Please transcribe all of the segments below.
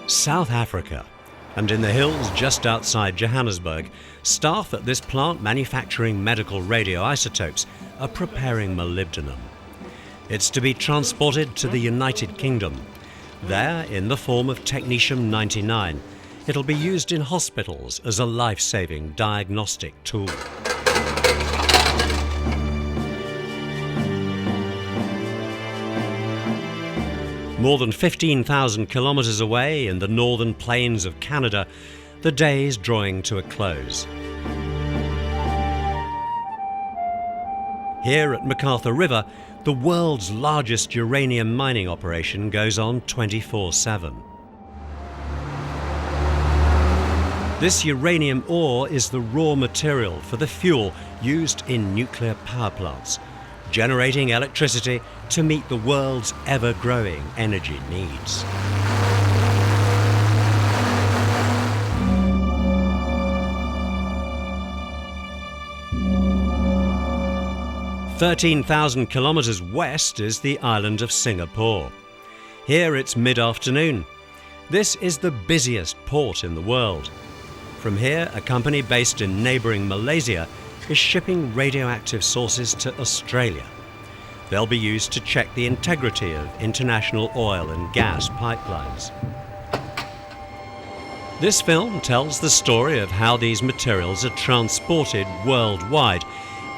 South Africa, and in the hills just outside Johannesburg, staff at this plant manufacturing medical radioisotopes are preparing molybdenum. It's to be transported to the United Kingdom. There, in the form of technetium-99, it'll be used in hospitals as a life-saving diagnostic tool. More than 15,000 kilometres away in the northern plains of Canada, the day is drawing to a close. Here at McArthur River, the world's largest uranium mining operation goes on 24/7. This uranium ore is the raw material for the fuel used in nuclear power plants, generating electricity to meet the world's ever-growing energy needs. "13,000 kilometres west is the island of Singapore. Here it's mid-afternoon. This is the busiest port in the world. From here, a company based in neighbouring Malaysia is shipping radioactive sources to Australia. They'll be used to check the integrity of international oil and gas pipelines. This film tells the story of how these materials are transported worldwide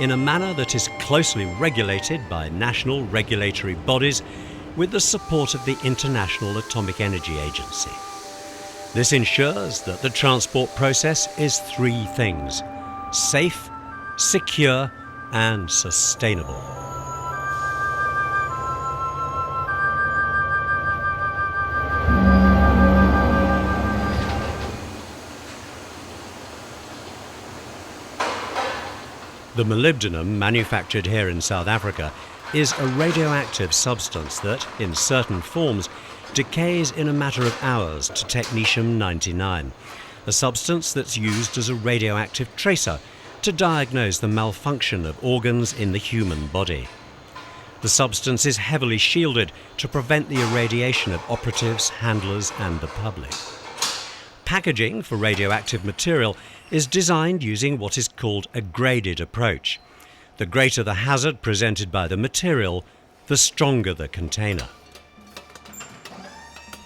in a manner that is closely regulated by national regulatory bodies with the support of the International Atomic Energy Agency. This ensures that the transport process is three things: safe, secure, and sustainable. The molybdenum manufactured here in South Africa is a radioactive substance that, in certain forms, decays in a matter of hours to technetium-99, a substance that's used as a radioactive tracer to diagnose the malfunction of organs in the human body. The substance is heavily shielded to prevent the irradiation of operatives, handlers, and the public. Packaging for radioactive material is designed using what is called a graded approach. The greater the hazard presented by the material, the stronger the container.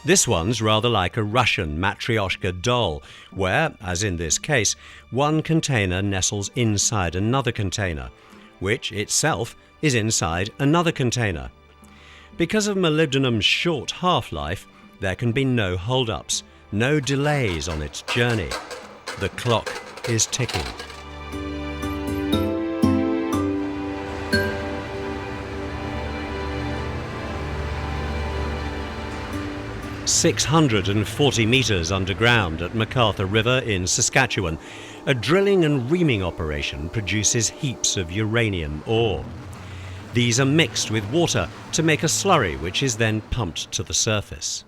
This one's rather like a Russian Matryoshka doll, where, as in this case, one container nestles inside another container, which itself is inside another container. Because of molybdenum's short half-life, there can be no hold-ups, no delays on its journey. The clock is ticking. "640 metres underground at McArthur River in Saskatchewan, a drilling and reaming operation produces heaps of uranium ore. These are mixed with water to make a slurry which is then pumped to the surface.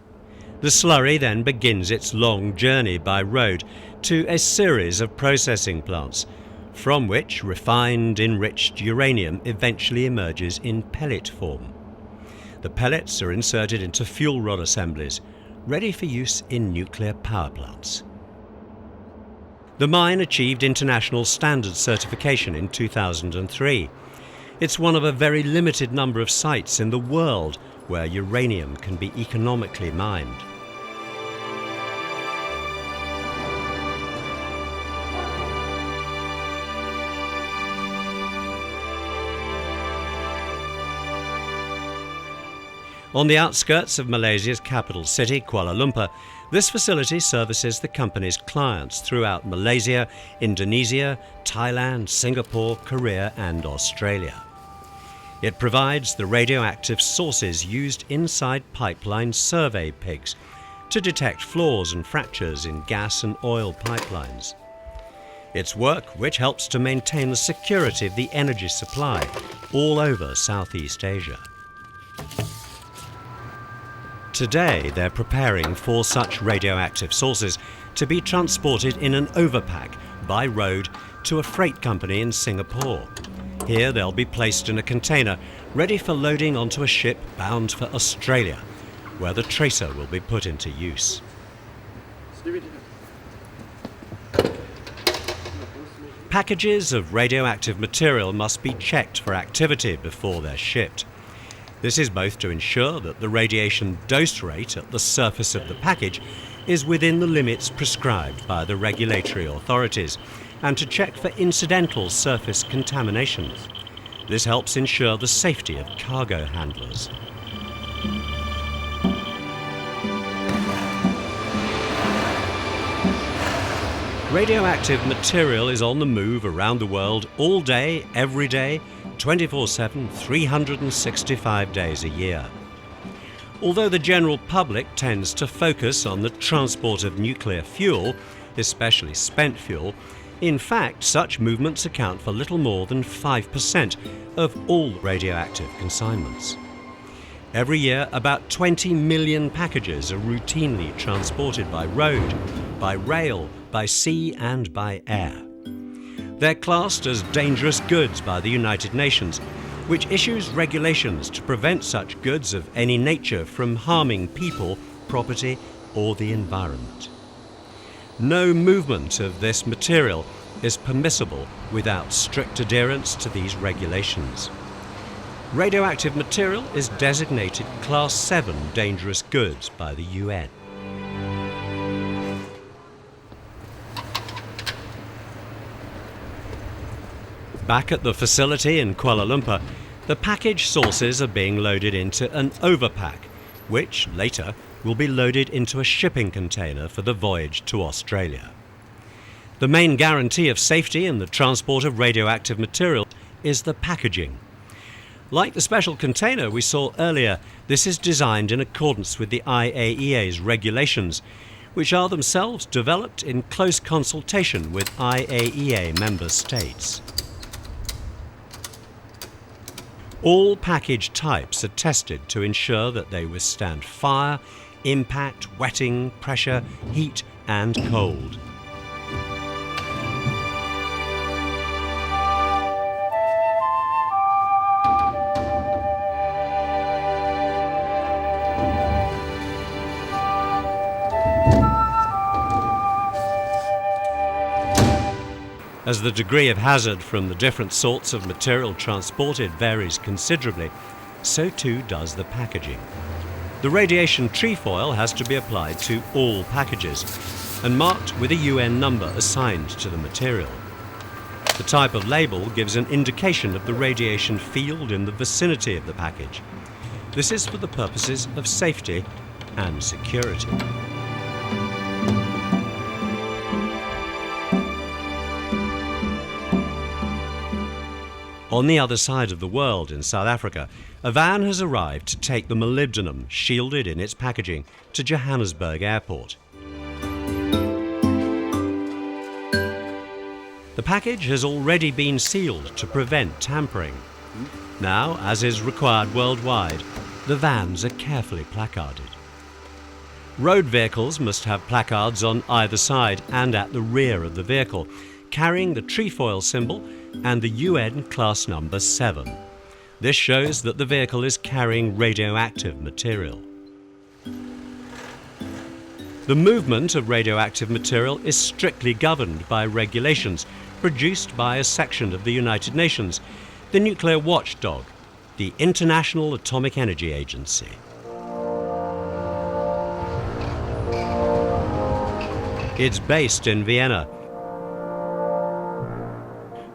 The slurry then begins its long journey by road to a series of processing plants, from which refined, enriched uranium eventually emerges in pellet form. The pellets are inserted into fuel rod assemblies, ready for use in nuclear power plants. The mine achieved international standard certification in 2003. It's one of a very limited number of sites in the world where uranium can be economically mined. On the outskirts of Malaysia's capital city, Kuala Lumpur, this facility services the company's clients throughout Malaysia, Indonesia, Thailand, Singapore, Korea, and Australia. It provides the radioactive sources used inside pipeline survey pigs to detect flaws and fractures in gas and oil pipelines. It's work which helps to maintain the security of the energy supply all over Southeast Asia. Today, they're preparing 4 such radioactive sources to be transported in an overpack by road to a freight company in Singapore. Here they'll be placed in a container ready for loading onto a ship bound for Australia, where the tracer will be put into use. Packages of radioactive material must be checked for activity before they're shipped. This is both to ensure that the radiation dose rate at the surface of the package is within the limits prescribed by the regulatory authorities, and to check for incidental surface contamination. This helps ensure the safety of cargo handlers. Radioactive material is on the move around the world all day, every day, 24/7, 365 days a year. Although the general public tends to focus on the transport of nuclear fuel, especially spent fuel, in fact such movements account for little more than 5% of all radioactive consignments. Every year, about 20 million packages are routinely transported by road, by rail, by sea and by air. They're classed as dangerous goods by the United Nations, which issues regulations to prevent such goods of any nature from harming people, property or the environment. No movement of this material is permissible without strict adherence to these regulations. Radioactive material is designated Class 7 dangerous goods by the UN. Back at the facility in Kuala Lumpur, the package sources are being loaded into an overpack, which later will be loaded into a shipping container for the voyage to Australia. The main guarantee of safety in the transport of radioactive material is the packaging. Like the special container we saw earlier, this is designed in accordance with the IAEA's regulations, which are themselves developed in close consultation with IAEA member states. All package types are tested to ensure that they withstand fire, impact, wetting, pressure, heat and cold. As the degree of hazard from the different sorts of material transported varies considerably, so too does the packaging. The radiation trefoil has to be applied to all packages and marked with a UN number assigned to the material. The type of label gives an indication of the radiation field in the vicinity of the package. This is for the purposes of safety and security. On the other side of the world, in South Africa, a van has arrived to take the molybdenum, shielded in its packaging, to Johannesburg Airport. The package has already been sealed to prevent tampering. Now, as is required worldwide, the vans are carefully placarded. Road vehicles must have placards on either side and at the rear of the vehicle, carrying the trefoil symbol and the UN class number 7. This shows that the vehicle is carrying radioactive material. The movement of radioactive material is strictly governed by regulations produced by a section of the United Nations, the nuclear watchdog, the International Atomic Energy Agency. It's based in Vienna.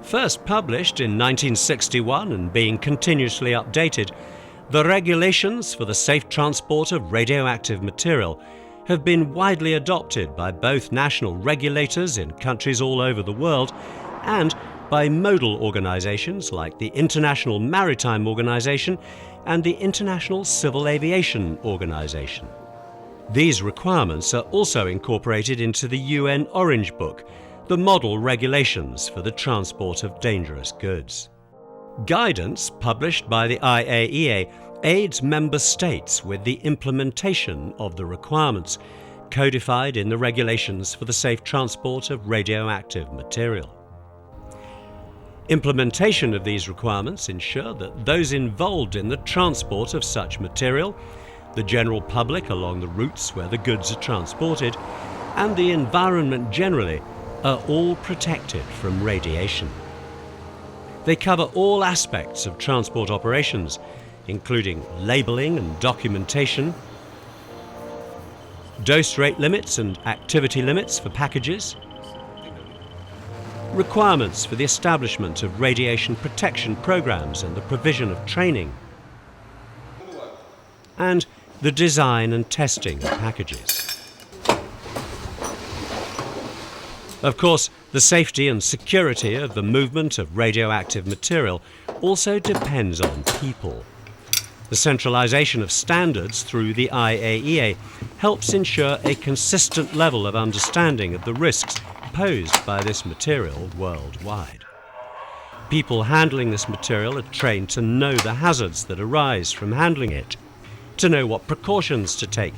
First published in 1961 and being continuously updated, the regulations for the safe transport of radioactive material have been widely adopted by both national regulators in countries all over the world and by modal organizations like the International Maritime Organization and the International Civil Aviation Organization. These requirements are also incorporated into the UN Orange Book, the model regulations for the transport of dangerous goods. Guidance published by the IAEA aids member states with the implementation of the requirements codified in the regulations for the safe transport of radioactive material. Implementation of these requirements ensure that those involved in the transport of such material, the general public along the routes where the goods are transported, and the environment generally are all protected from radiation. They cover all aspects of transport operations, including labelling and documentation, dose rate limits and activity limits for packages, requirements for the establishment of radiation protection programs and the provision of training, and the design and testing of packages. Of course, the safety and security of the movement of radioactive material also depends on people. The centralisation of standards through the IAEA helps ensure a consistent level of understanding of the risks posed by this material worldwide. People handling this material are trained to know the hazards that arise from handling it, to know what precautions to take,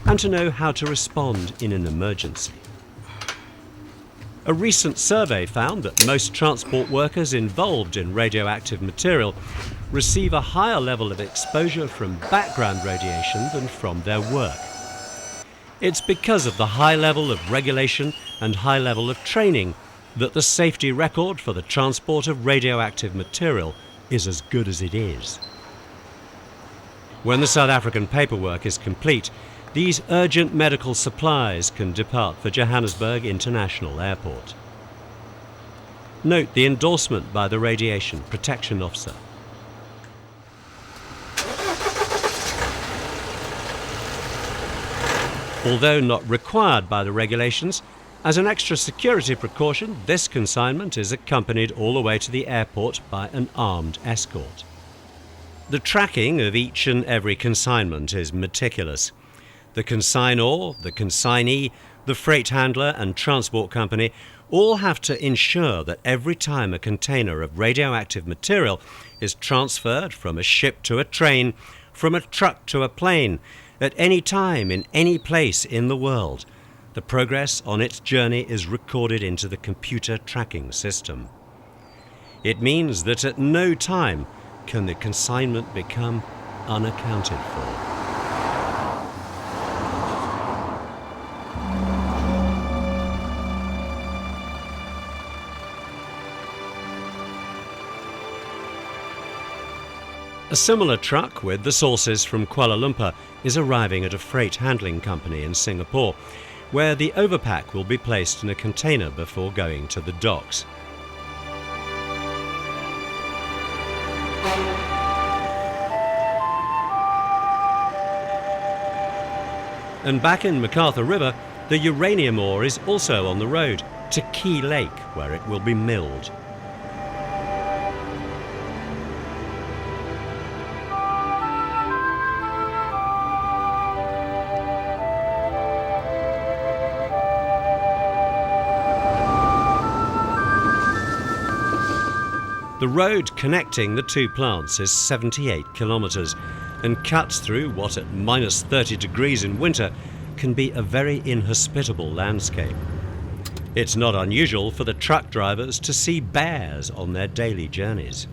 and to know how to respond in an emergency. A recent survey found that most transport workers involved in radioactive material receive a higher level of exposure from background radiation than from their work. It's because of the high level of regulation and high level of training that the safety record for the transport of radioactive material is as good as it is. When the South African paperwork is complete, these urgent medical supplies can depart for Johannesburg International Airport. Note the endorsement by the Radiation Protection Officer. Although not required by the regulations, as an extra security precaution, this consignment is accompanied all the way to the airport by an armed escort. The tracking of each and every consignment is meticulous. The consignor, the consignee, the freight handler and transport company all have to ensure that every time a container of radioactive material is transferred from a ship to a train, from a truck to a plane, at any time in any place in the world, the progress on its journey is recorded into the computer tracking system. It means that at no time can the consignment become unaccounted for. A similar truck with the sources from Kuala Lumpur is arriving at a freight handling company in Singapore, where the overpack will be placed in a container before going to the docks. And back in MacArthur River, the uranium ore is also on the road to Key Lake, where it will be milled. The road connecting the two plants is 78 kilometres and cuts through what at minus 30 degrees in winter can be a very inhospitable landscape. It's not unusual for the truck drivers to see bears on their daily journeys.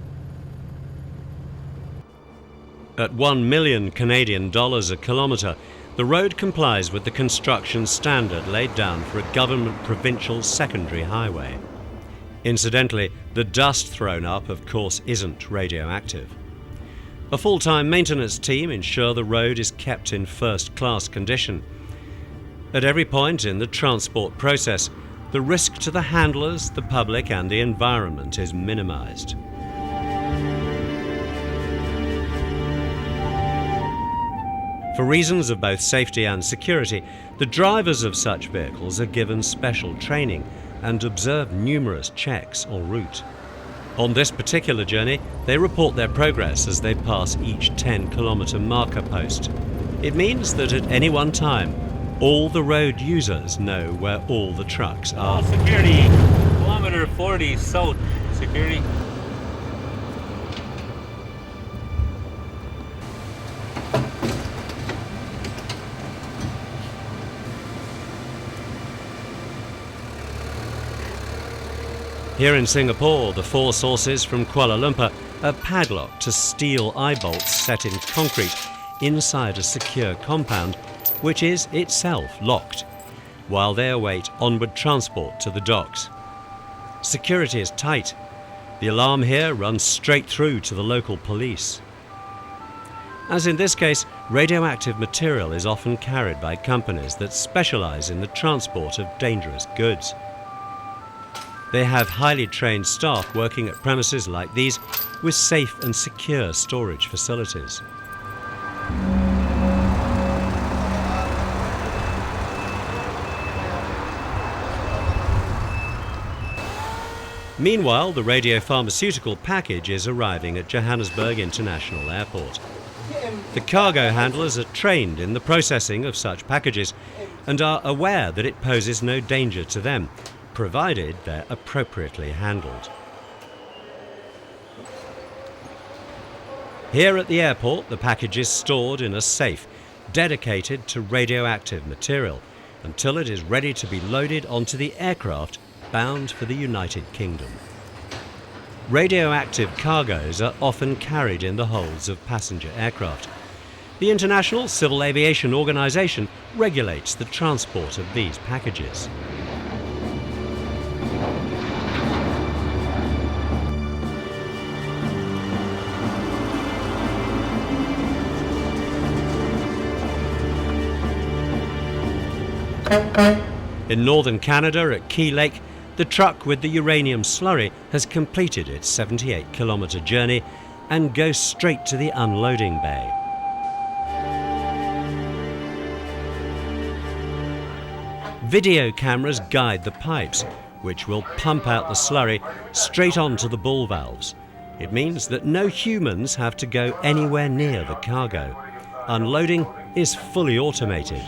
At 1 million Canadian dollars a kilometre, the road complies with the construction standard laid down for a government provincial secondary highway. Incidentally, the dust thrown up, of course, isn't radioactive. A full-time maintenance team ensure the road is kept in first-class condition. At every point in the transport process, the risk to the handlers, the public and the environment is minimised. For reasons of both safety and security, the drivers of such vehicles are given special training and observe numerous checks en route. On this particular journey, they report their progress as they pass each 10-kilometre marker post. It means that at any one time, all the road users know where all the trucks are. Security, kilometer 40 south, security. Here in Singapore, the four sources from Kuala Lumpur are padlocked to steel eye bolts set in concrete inside a secure compound, which is itself locked. while they await onward transport to the docks. Security is tight. The alarm here runs straight through to the local police. As in this case, radioactive material is often carried by companies that specialize in the transport of dangerous goods. They have highly trained staff working at premises like these with safe and secure storage facilities. Meanwhile, the radiopharmaceutical package is arriving at Johannesburg International Airport. The cargo handlers are trained in the processing of such packages and are aware that it poses no danger to them, provided they're appropriately handled. Here at the airport, the package is stored in a safe dedicated to radioactive material until it is ready to be loaded onto the aircraft bound for the United Kingdom. Radioactive cargoes are often carried in the holds of passenger aircraft. The International Civil Aviation Organization regulates the transport of these packages. In northern Canada at Key Lake, the truck with the uranium slurry has completed its 78-kilometre journey and goes straight to the unloading bay. Video cameras guide the pipes, which will pump out the slurry straight onto the ball valves. It means that no humans have to go anywhere near the cargo. Unloading is fully automated.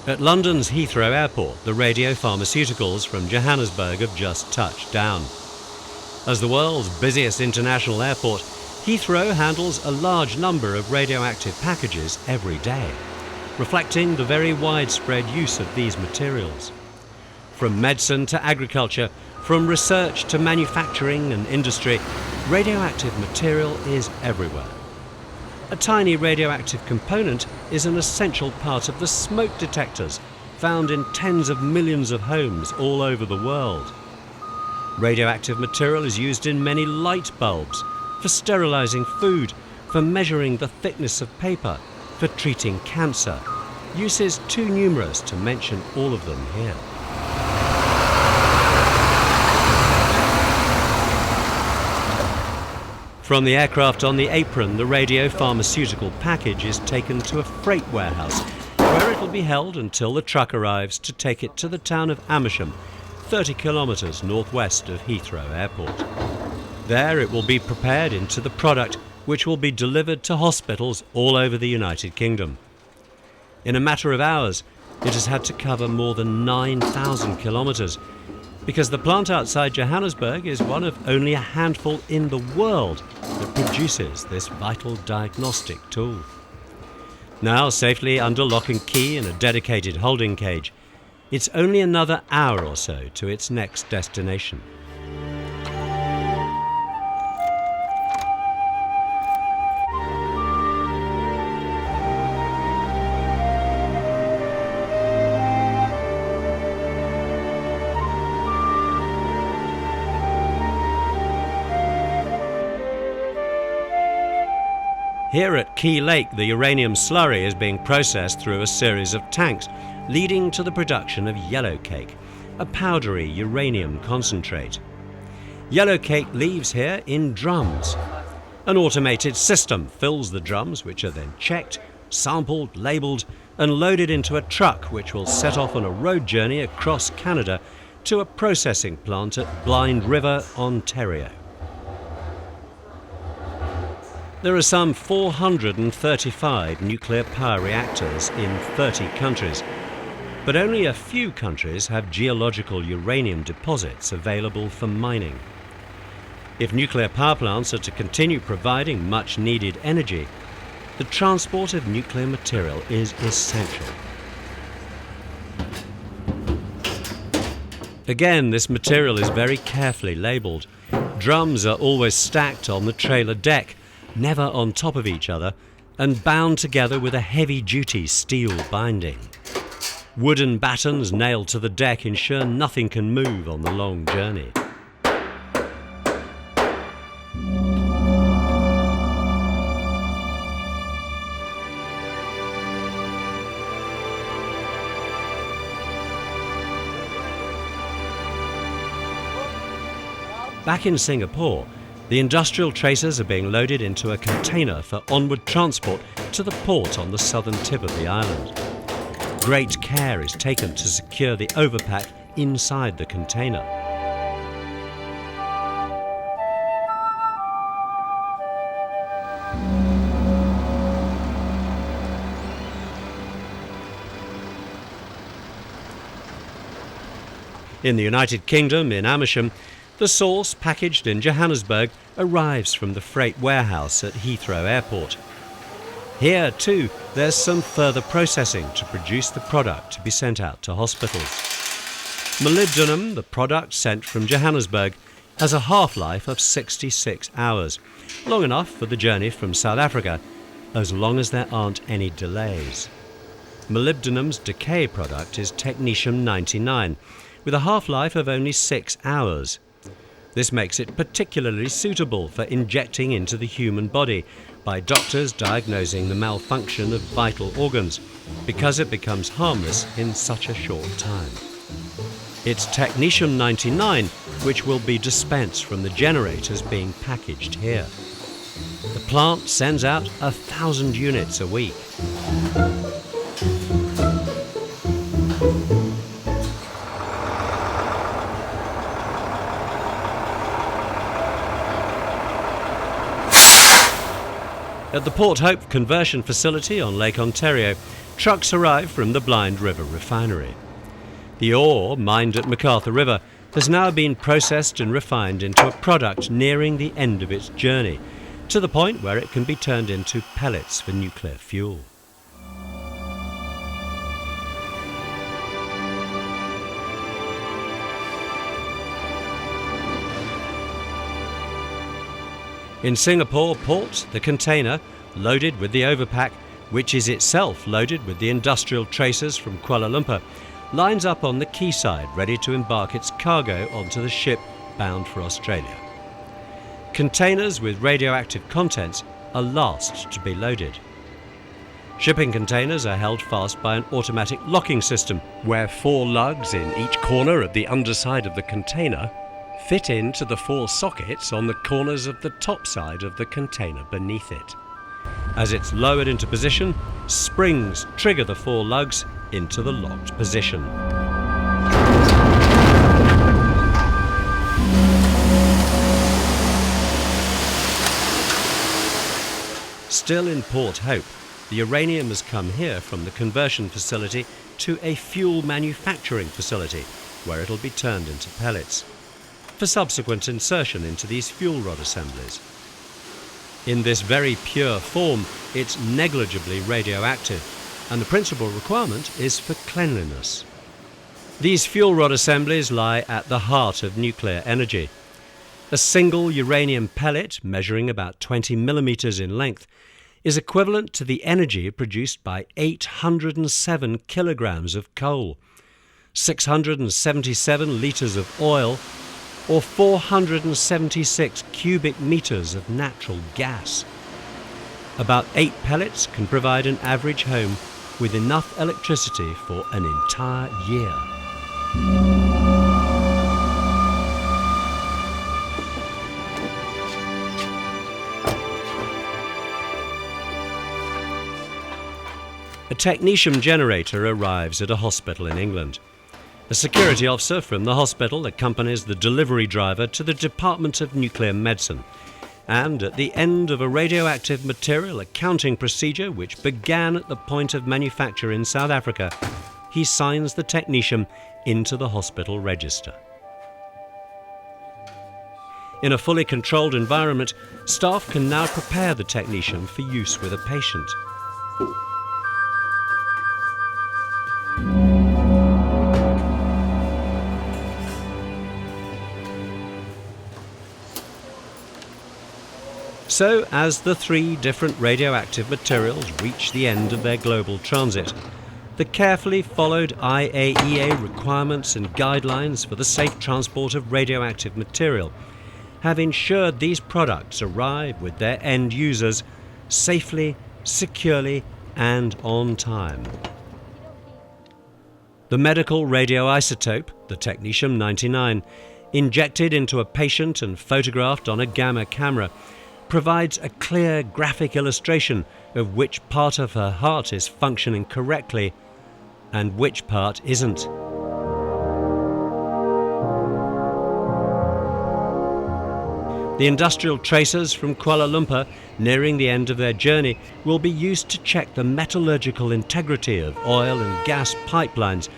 At London's Heathrow Airport, the radiopharmaceuticals from Johannesburg have just touched down. As the world's busiest international airport, Heathrow handles a large number of radioactive packages every day, reflecting the very widespread use of these materials. From medicine to agriculture, from research to manufacturing and industry, radioactive material is everywhere. A tiny radioactive component is an essential part of the smoke detectors found in tens of millions of homes all over the world. Radioactive material is used in many light bulbs, for sterilizing food, for measuring the thickness of paper, for treating cancer. Uses too numerous to mention all of them here. From the aircraft on the apron, the radiopharmaceutical package is taken to a freight warehouse, where it will be held until the truck arrives to take it to the town of Amersham, 30 kilometres northwest of Heathrow Airport. There it will be prepared into the product, which will be delivered to hospitals all over the United Kingdom. In a matter of hours, it has had to cover more than 9,000 kilometres, because the plant outside Johannesburg is one of only a handful in the world that produces this vital diagnostic tool. Now safely under lock and key in a dedicated holding cage, it's only another hour or so to its next destination. Here at Key Lake, the uranium slurry is being processed through a series of tanks, leading to the production of yellow cake, a powdery uranium concentrate. Yellow cake leaves here in drums. An automated system fills the drums, which are then checked, sampled, labelled, and loaded into a truck, which will set off on a road journey across Canada to a processing plant at Blind River, Ontario. There are some 435 nuclear power reactors in 30 countries, but only a few countries have geological uranium deposits available for mining. If nuclear power plants are to continue providing much needed energy, the transport of nuclear material is essential. Again, this material is very carefully labelled. Drums are always stacked on the trailer deck, never on top of each other, and bound together with a heavy-duty steel binding. Wooden battens nailed to the deck ensure nothing can move on the long journey. Back in Singapore, the industrial tracers are being loaded into a container for onward transport to the port on the southern tip of the island. Great care is taken to secure the overpack inside the container. In the United Kingdom, in Amersham, the source, packaged in Johannesburg, arrives from the freight warehouse at Heathrow Airport. Here, too, there's some further processing to produce the product to be sent out to hospitals. Molybdenum, the product sent from Johannesburg, has a half-life of 66 hours, long enough for the journey from South Africa, as long as there aren't any delays. Molybdenum's decay product is technetium-99, with a half-life of only 6 hours. This makes it particularly suitable for injecting into the human body by doctors diagnosing the malfunction of vital organs, because it becomes harmless in such a short time. It's technetium-99 which will be dispensed from the generators being packaged here. The plant sends out 1,000 units a week. At the Port Hope conversion facility on Lake Ontario, trucks arrive from the Blind River refinery. The ore, mined at MacArthur River, has now been processed and refined into a product nearing the end of its journey, to the point where it can be turned into pellets for nuclear fuel. In Singapore port, the container, loaded with the overpack, which is itself loaded with the industrial tracers from Kuala Lumpur, lines up on the quayside ready to embark its cargo onto the ship bound for Australia. Containers with radioactive contents are last to be loaded. Shipping containers are held fast by an automatic locking system, where 4 lugs in each corner of the underside of the container fit into the 4 sockets on the corners of the top side of the container beneath it. As it's lowered into position, springs trigger the 4 lugs into the locked position. Still in Port Hope, the uranium has come here from the conversion facility to a fuel manufacturing facility, where it'll be turned into pellets, for subsequent insertion into these fuel rod assemblies. In this very pure form, it's negligibly radioactive, and the principal requirement is for cleanliness. These fuel rod assemblies lie at the heart of nuclear energy. A single uranium pellet, measuring about 20 millimeters in length, is equivalent to the energy produced by 807 kilograms of coal, 677 litres of oil, or 476 cubic meters of natural gas. About 8 pellets can provide an average home with enough electricity for an entire year. A technetium generator arrives at a hospital in England. A security officer from the hospital accompanies the delivery driver to the Department of Nuclear Medicine, and at the end of a radioactive material accounting procedure which began at the point of manufacture in South Africa, he signs the technetium into the hospital register. In a fully controlled environment, staff can now prepare the technetium for use with a patient. So, as the 3 different radioactive materials reach the end of their global transit, the carefully followed IAEA requirements and guidelines for the safe transport of radioactive material have ensured these products arrive with their end users safely, securely, and on time. The medical radioisotope, the technetium-99, injected into a patient and photographed on a gamma camera, provides a clear graphic illustration of which part of her heart is functioning correctly and which part isn't. The industrial tracers from Kuala Lumpur, nearing the end of their journey, will be used to check the metallurgical integrity of oil and gas pipelines,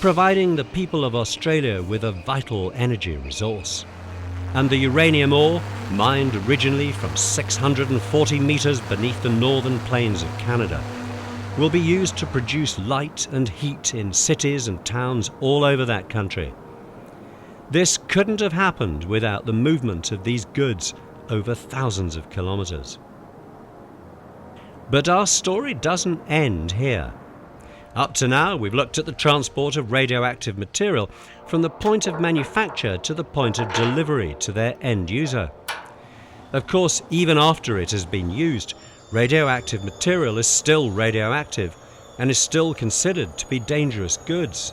providing the people of Australia with a vital energy resource. And the uranium ore, mined originally from 640 metres beneath the northern plains of Canada, will be used to produce light and heat in cities and towns all over that country. This couldn't have happened without the movement of these goods over thousands of kilometres. But our story doesn't end here. Up to now, we've looked at the transport of radioactive material from the point of manufacture to the point of delivery to their end user. Of course, even after it has been used, radioactive material is still radioactive and is still considered to be dangerous goods.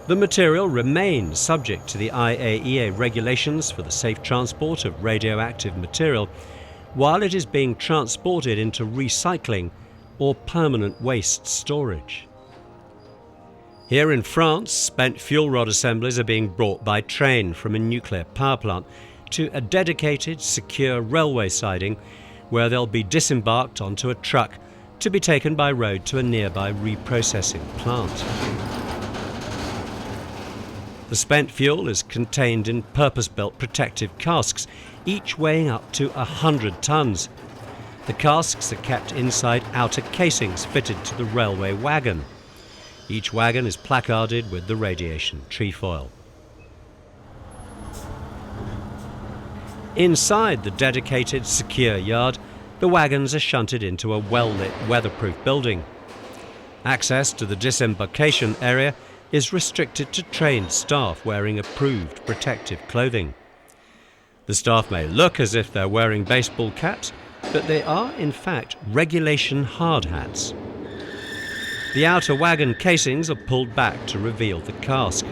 The material remains subject to the IAEA regulations for the safe transport of radioactive material while it is being transported into recycling or permanent waste storage. Here in France, spent fuel rod assemblies are being brought by train from a nuclear power plant to a dedicated, secure railway siding where they'll be disembarked onto a truck to be taken by road to a nearby reprocessing plant. The spent fuel is contained in purpose-built protective casks, each weighing up to 100 tons. The casks are kept inside outer casings fitted to the railway wagon. Each wagon is placarded with the radiation trefoil. Inside the dedicated secure yard, the wagons are shunted into a well-lit weatherproof building. Access to the disembarkation area is restricted to trained staff wearing approved protective clothing. The staff may look as if they're wearing baseball caps, but they are in fact regulation hard hats. The outer wagon casings are pulled back to reveal the cask.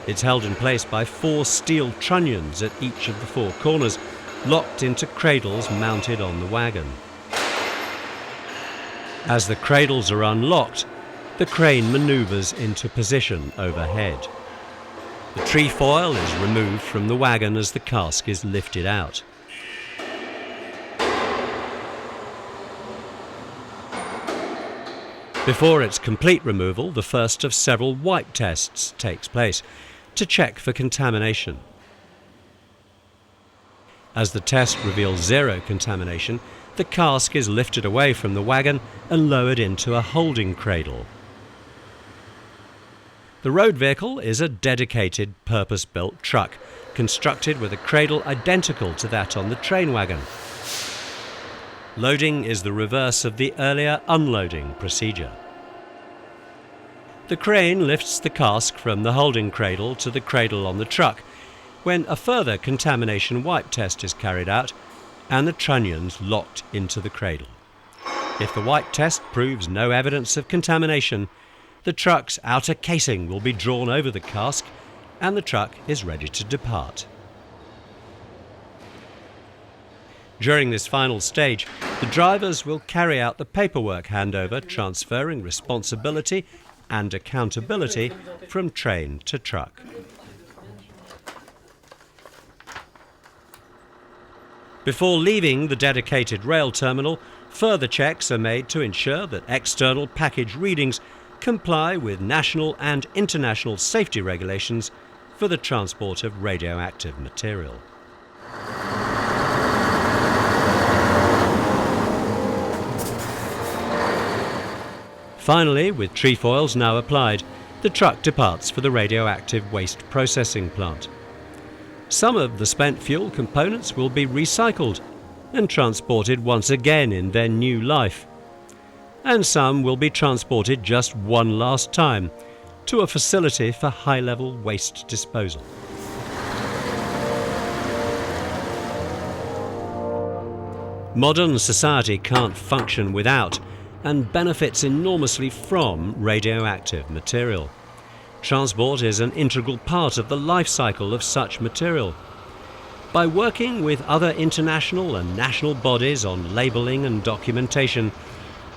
It's held in place by 4 steel trunnions at each of the 4 corners, locked into cradles mounted on the wagon. As the cradles are unlocked, the crane manoeuvres into position overhead. The trefoil is removed from the wagon as the cask is lifted out. Before its complete removal, the first of several wipe tests takes place to check for contamination. As the test reveals 0 contamination, the cask is lifted away from the wagon and lowered into a holding cradle. The road vehicle is a dedicated purpose-built truck, constructed with a cradle identical to that on the train wagon. Loading is the reverse of the earlier unloading procedure. The crane lifts the cask from the holding cradle to the cradle on the truck, when a further contamination wipe test is carried out and the trunnions locked into the cradle. If the wipe test proves no evidence of contamination, the truck's outer casing will be drawn over the cask and the truck is ready to depart. During this final stage, the drivers will carry out the paperwork handover, transferring responsibility and accountability from train to truck. Before leaving the dedicated rail terminal, further checks are made to ensure that external package readings comply with national and international safety regulations for the transport of radioactive material. Finally, with trefoils now applied, the truck departs for the radioactive waste processing plant. Some of the spent fuel components will be recycled and transported once again in their new life. And some will be transported just one last time to a facility for high-level waste disposal. Modern society can't function without and benefits enormously from radioactive material. Transport is an integral part of the life cycle of such material. By working with other international and national bodies on labelling and documentation,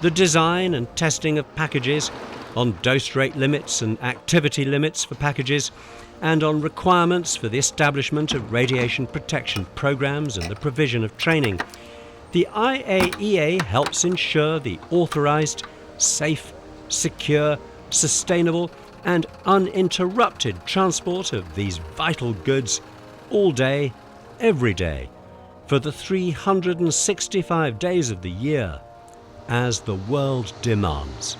the design and testing of packages, on dose rate limits and activity limits for packages, and on requirements for the establishment of radiation protection programs and the provision of training, the IAEA helps ensure the authorized, safe, secure, sustainable, and uninterrupted transport of these vital goods all day, every day, for the 365 days of the year, as the world demands.